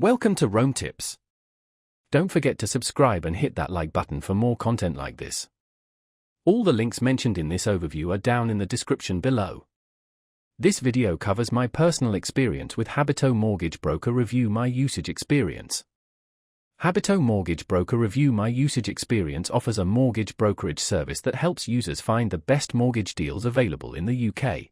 Welcome to Rome Tips. Don't forget to subscribe and hit that like button for more content like this. All the links mentioned in this overview are down in the description below. This video covers my personal experience with Habito Mortgage Broker Review My Usage Experience. Habito Mortgage Broker Review My Usage Experience offers a mortgage brokerage service that helps users find the best mortgage deals available in the UK.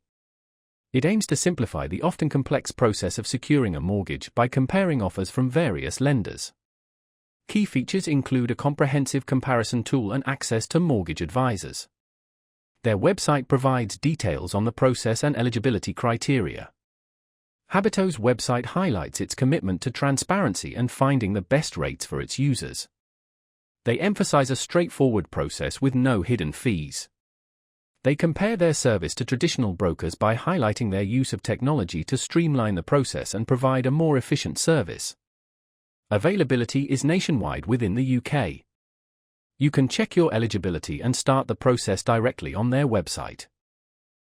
It aims to simplify the often complex process of securing a mortgage by comparing offers from various lenders. Key features include a comprehensive comparison tool and access to mortgage advisors. Their website provides details on the process and eligibility criteria. Habito's website highlights its commitment to transparency and finding the best rates for its users. They emphasize a straightforward process with no hidden fees. They compare their service to traditional brokers by highlighting their use of technology to streamline the process and provide a more efficient service. Availability is nationwide within the UK. You can check your eligibility and start the process directly on their website.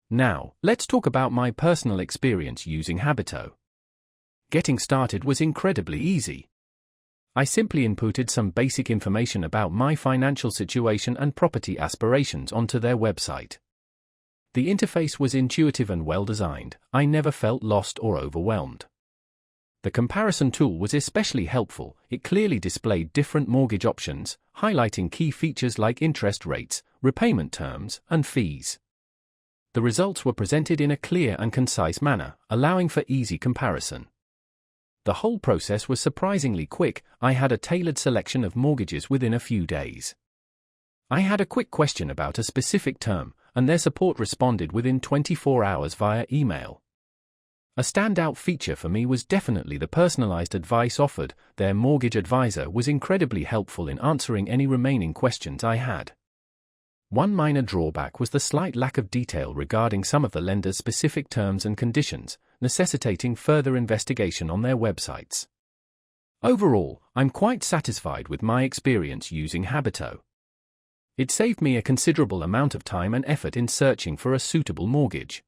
Now, let's talk about my personal experience using Habito. Getting started was incredibly easy. I simply inputted some basic information about my financial situation and property aspirations onto their website. The interface was intuitive and well-designed. I never felt lost or overwhelmed. The comparison tool was especially helpful. It clearly displayed different mortgage options, highlighting key features like interest rates, repayment terms, and fees. The results were presented in a clear and concise manner, allowing for easy comparison. The whole process was surprisingly quick. I had a tailored selection of mortgages within a few days. I had a quick question about a specific term, and their support responded within 24 hours via email. A standout feature for me was definitely the personalized advice offered. Their mortgage advisor was incredibly helpful in answering any remaining questions I had. One minor drawback was the slight lack of detail regarding some of the lender's specific terms and conditions, necessitating further investigation on their websites. Overall, I'm quite satisfied with my experience using Habito. It saved me a considerable amount of time and effort in searching for a suitable mortgage.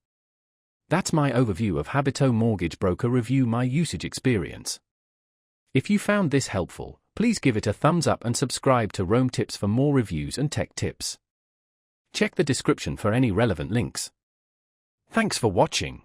That's my overview of Habito Mortgage Broker Review My Usage Experience. If you found this helpful, please give it a thumbs up and subscribe to Rome Tips for more reviews and tech tips. Check the description for any relevant links. Thanks for watching.